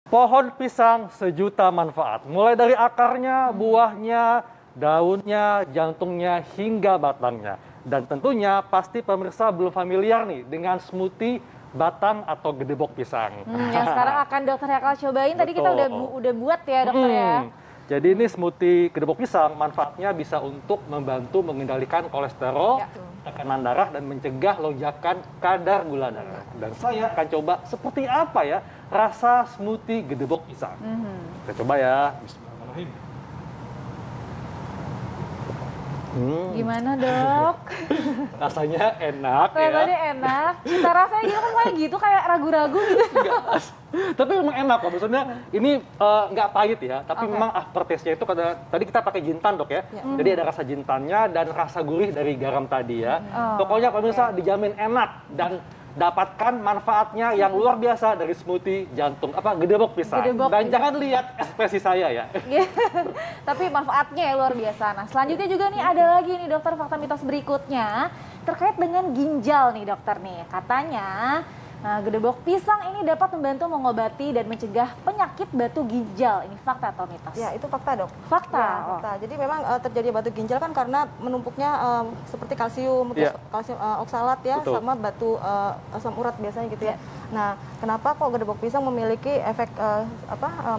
Pohon pisang sejuta manfaat, mulai dari akarnya, buahnya, daunnya, jantungnya, hingga batangnya. Dan tentunya pasti pemirsa belum familiar nih dengan smoothie batang atau gedebok pisang. Yang sekarang akan dokter Hekal cobain. Tadi kita udah buat ya dokter ya. Jadi ini smoothie gedebok pisang manfaatnya bisa untuk membantu mengendalikan kolesterol, tekanan darah, dan mencegah lonjakan kadar gula darah. Dan saya akan coba seperti apa ya rasa smoothie gedebok pisang. Kita coba ya. Bismillahirrahmanirrahim. Gimana dok? Rasanya enak Rasanya ya. enak. Cita rasanya gitu kan kayak gitu, kayak ragu-ragu gitu. Tapi memang enak kok. Maksudnya ini nggak pahit ya. Tapi memang aftertaste-nya itu karena tadi kita pakai jintan dok ya. Jadi ada rasa jintannya dan rasa gurih dari garam tadi ya. Pokoknya pemirsa dijamin enak dan dapatkan manfaatnya yang luar biasa dari smoothie gedebok pisang. Dan jangan lihat ekspresi saya ya. Tapi manfaatnya ya luar biasa. Nah selanjutnya juga nih ada lagi nih dokter fakta mitos berikutnya terkait dengan ginjal nih dokter nih. Katanya gedebok pisang ini dapat membantu mengobati dan mencegah penyakit batu ginjal. Ini fakta atau mitos? Ya, itu fakta dok. Fakta. Ya, fakta. Jadi memang terjadi batu ginjal kan karena menumpuknya seperti kalsium, kalsium oksalat ya, sama batu asam urat biasanya gitu ya. Nah, kenapa kok gedebok pisang memiliki efek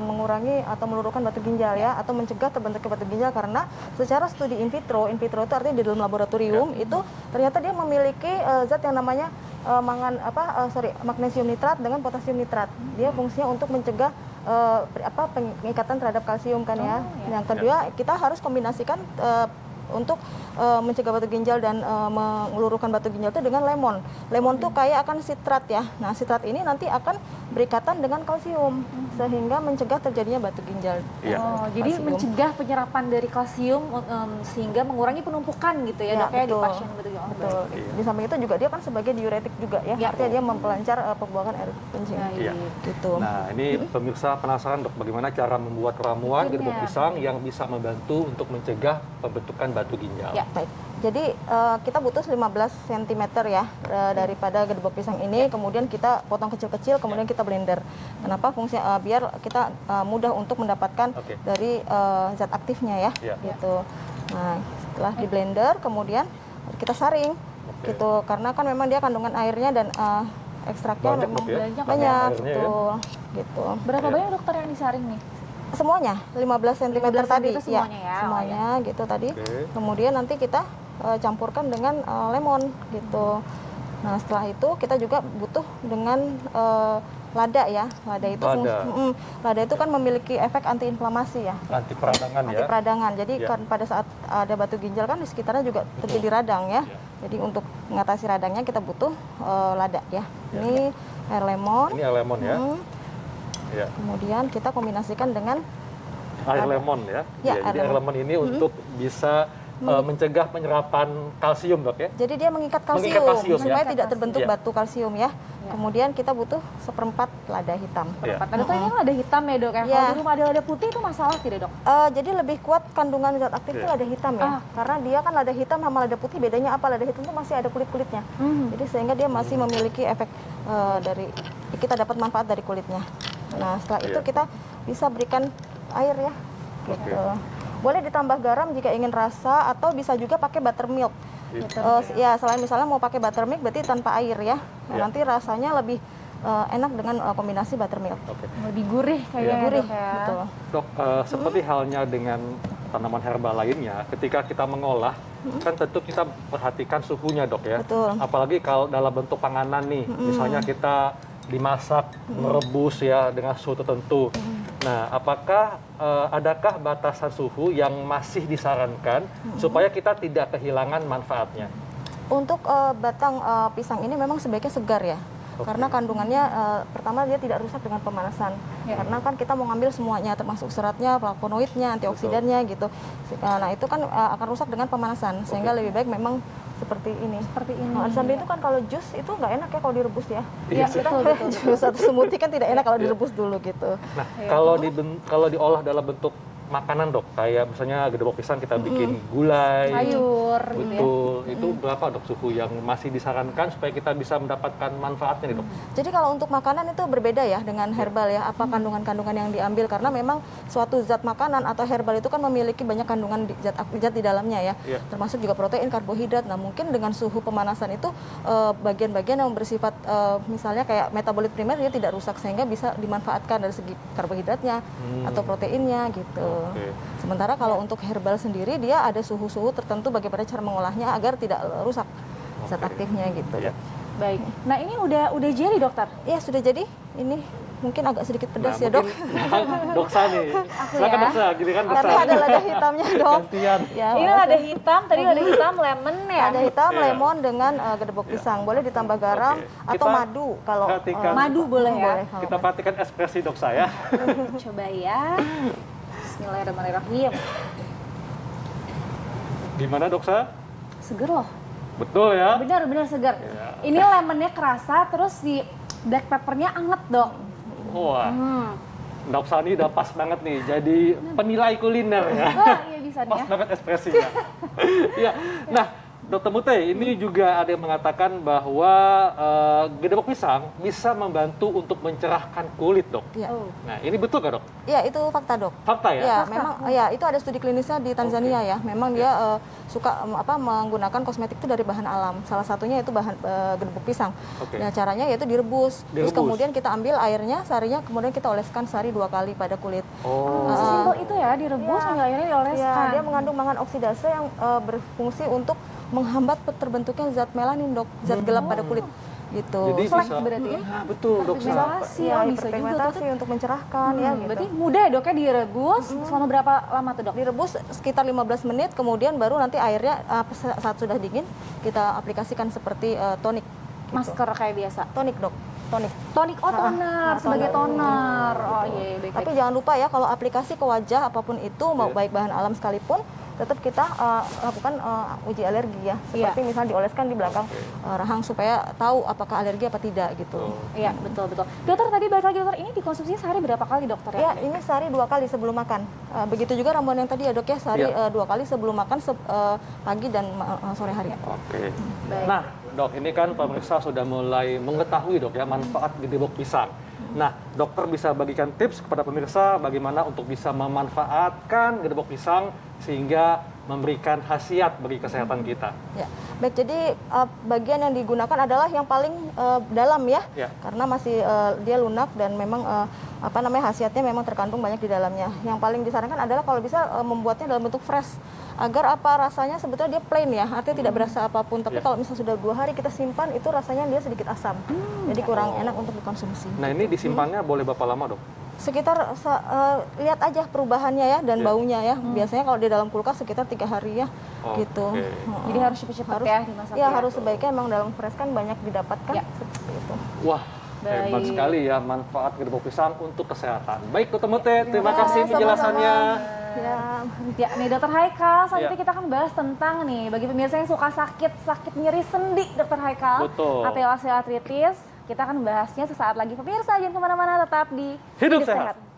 mengurangi atau meluluhkan batu ginjal ya, atau mencegah terbentuknya batu ginjal? Karena secara studi in vitro itu artinya di dalam laboratorium itu ternyata dia memiliki zat yang namanya magnesium nitrat dengan potasium nitrat. Dia fungsinya untuk mencegah pengikatan terhadap kalsium kan ya. Yang kedua, kita harus kombinasikan untuk mencegah batu ginjal dan meluruhkan batu ginjal itu dengan lemon. Lemon tuh kayak akan sitrat ya. Nah, sitrat ini nanti akan berikatan dengan kalsium sehingga mencegah terjadinya batu ginjal. Jadi mencegah penyerapan dari kalsium sehingga mengurangi penumpukan gitu ya, dok ya di pasien batu ginjal. Betul. Di samping itu juga dia kan sebagai diuretik juga ya. Artinya dia mempelancar pembuangan air kencing. Gitu. Nah, ini pemirsa penasaran dok bagaimana cara membuat ramuan gedebok pisang yang bisa membantu untuk mencegah pembentukan batu ginjal. Baik. Jadi kita butuh 15 cm ya daripada gedebok pisang ini, kemudian kita potong kecil-kecil, kemudian kita blender. Kenapa? Fungsinya biar kita mudah untuk mendapatkan dari zat aktifnya ya, gitu. Nah, setelah di blender, kemudian kita saring, gitu. Karena kan memang dia kandungan airnya dan ekstraknya memang banyak, betul, gitu. Berapa banyak dokter yang disaring nih? Semuanya 15 cm tadi semuanya ya, semuanya gitu tadi. Kemudian nanti kita campurkan dengan lemon gitu. Nah, setelah itu kita juga butuh dengan lada ya. Lada itu lada itu kan memiliki efek antiinflamasi ya. Anti peradangan ya. Anti peradangan. Jadi kan pada saat ada batu ginjal kan di sekitarnya juga terjadi radang ya. Jadi untuk mengatasi radangnya kita butuh lada ya. Ini air lemon. Ini air lemon ya. Kemudian kita kombinasikan dengan air lemon ya. Jadi air lemon ini untuk bisa mencegah penyerapan kalsium dok ya. Jadi dia mengikat kalsium supaya tidak terbentuk batu kalsium ya. Kemudian kita butuh 1/4 lada hitam. Ada tuh ini lada hitam ya dok ya. Kalau di rumah ada lada putih itu masalah tidak dok? Jadi lebih kuat kandungan zat aktif itu lada hitam ya. Karena dia kan lada hitam sama lada putih bedanya apa? Lada hitam itu masih ada kulit-kulitnya. Jadi sehingga dia masih memiliki efek dari kita dapat manfaat dari kulitnya. Nah, setelah itu kita bisa berikan air ya. Gitu. Boleh ditambah garam jika ingin rasa atau bisa juga pakai buttermilk. Ya, selain misalnya mau pakai buttermilk berarti tanpa air ya. Nah, nanti rasanya lebih enak dengan kombinasi buttermilk. Lebih gurih kayaknya gurih, dok ya. betul. Dok, seperti halnya dengan tanaman herbal lainnya, ketika kita mengolah, kan tentu kita perhatikan suhunya dok ya. Betul. Apalagi kalau dalam bentuk panganan nih, misalnya kita dimasak, merebus ya dengan suhu tertentu. Nah, apakah adakah batasan suhu yang masih disarankan supaya kita tidak kehilangan manfaatnya? Untuk batang pisang ini memang sebaiknya segar ya. Karena kandungannya pertama dia tidak rusak dengan pemanasan. Karena kan kita mau ngambil semuanya termasuk seratnya, flavonoidnya, antioksidannya gitu. Nah, itu kan akan rusak dengan pemanasan sehingga lebih baik memang seperti ini. Nah, di samping itu kan kalau jus itu nggak enak ya kalau direbus ya. Iya, betul. Jus atau smoothie kan tidak enak kalau direbus dulu gitu. Nah, kalau diolah dalam bentuk makanan dok, kayak misalnya gedebok pisang kita bikin gulai, sayur gitu ya. betul, itu berapa dok suhu yang masih disarankan supaya kita bisa mendapatkan manfaatnya nih dok? Jadi kalau untuk makanan itu berbeda ya dengan herbal ya, apa kandungan-kandungan yang diambil, karena memang suatu zat makanan atau herbal itu kan memiliki banyak kandungan zat di dalamnya ya, termasuk juga protein, karbohidrat. Nah mungkin dengan suhu pemanasan itu bagian-bagian yang bersifat misalnya kayak metabolit primer dia tidak rusak sehingga bisa dimanfaatkan dari segi karbohidratnya atau proteinnya gitu. Sementara kalau untuk herbal sendiri dia ada suhu-suhu tertentu bagaimana cara mengolahnya agar tidak rusak zat aktifnya gitu. Baik. Nah ini udah jadi dokter? Ya sudah jadi. Ini mungkin agak sedikit pedas ya dok. Doksa nih. Silakan ya. doksa, gini kan doksa. Tapi ada lada hitamnya dok. Gantian. Ya, Ini lada hitam, tadi lada hitam, lemon ya? Lada hitam, lemon dengan gedebok pisang. Boleh ditambah garam atau Kita madu kalau perhatikan. Madu boleh ya? boleh. Kita perhatikan ekspresi doksa ya. Coba ya. Bismillahirrahmanirrahim. Gimana doksa? Seger loh. Betul ya? Benar-benar segar. Ini lemonnya kerasa, terus si black peppernya anget dok. Wah, doksa ini udah pas banget nih, jadi penilai kuliner ya. Wah iya bisa nih Pas ya. banget ekspresinya. Iya. Nah, Dokter Mute, ini juga ada yang mengatakan bahwa gedebok pisang bisa membantu untuk mencerahkan kulit, dok. Iya. Nah, ini betul nggak, dok? Ya itu fakta dok. Fakta ya? Ya memang ya itu ada studi klinisnya di Tanzania ya. Memang dia suka menggunakan kosmetik itu dari bahan alam. Salah satunya itu bahan gedebok pisang. Nah caranya yaitu direbus. Terus kemudian kita ambil airnya, sarinya, kemudian kita oleskan sehari 2 kali pada kulit. Sesimpel itu ya, direbus, ambil airnya dioleskan. Ya, dia mengandung mangan oksidase yang berfungsi untuk menghambat terbentuknya zat melanin dok, zat gelap pada kulit gitu. Jadi Flek bisa, berarti ya? nah, betul dok. Pigmentasi, Ya, bisa juga hiperpigmentasi tuh. untuk mencerahkan ya gitu. Berarti mudah ya dok ya direbus, selama berapa lama tuh dok? Direbus sekitar 15 menit, kemudian baru nanti airnya saat sudah dingin kita aplikasikan seperti tonik. Gitu. Masker kayak biasa? Tonik dok, tonik. Tonik, oh toner, sebagai toner. Oh iya, baik. Tapi jangan lupa ya kalau aplikasi ke wajah apapun itu, mau baik bahan alam sekalipun, tetap kita lakukan uji alergi ya. Seperti misalnya dioleskan di belakang rahang supaya tahu apakah alergi apa tidak gitu. Iya, betul. Dokter tadi balik lagi dokter, ini dikonsumsi sehari berapa kali dokter ya? Ya, ini sehari 2 kali sebelum makan. Begitu juga ramuan yang tadi ya dok ya, sehari 2 kali sebelum makan pagi dan sore hari. Oke. Nah dok, ini kan pemirsa sudah mulai mengetahui dok ya manfaat gedebok pisang. Nah, dokter bisa bagikan tips kepada pemirsa bagaimana untuk bisa memanfaatkan gedebok pisang sehingga memberikan khasiat bagi kesehatan kita. Ya, baik. Jadi bagian yang digunakan adalah yang paling dalam ya, karena masih dia lunak dan memang khasiatnya memang terkandung banyak di dalamnya. Yang paling disarankan adalah kalau bisa membuatnya dalam bentuk fresh, agar rasanya sebetulnya dia plain ya, artinya tidak berasa apapun. Tapi kalau misalnya sudah 2 hari kita simpan, itu rasanya dia sedikit asam, jadi kurang enak untuk dikonsumsi. Nah, ini disimpannya boleh berapa lama dok? Sekitar lihat aja perubahannya ya dan baunya ya. Biasanya kalau di dalam kulkas sekitar 3 hari ya, gitu. Jadi harus cepat-cepat ya dimasak ya? Harus sebaiknya emang dalam fresh kan banyak didapatkan seperti itu. Wah, hebat sekali ya manfaat gedebok pisang untuk kesehatan. Baik, Dokter Mute, terima kasih penjelasannya. Ya, nih Dokter Haikal, selanjutnya kita akan bahas tentang nih bagi pemirsa yang suka sakit nyeri sendi, Dokter Haikal, atau osteoartritis. Kita akan bahasnya sesaat lagi. Pemirsa jangan kemana-mana, tetap di Hidup Sehat.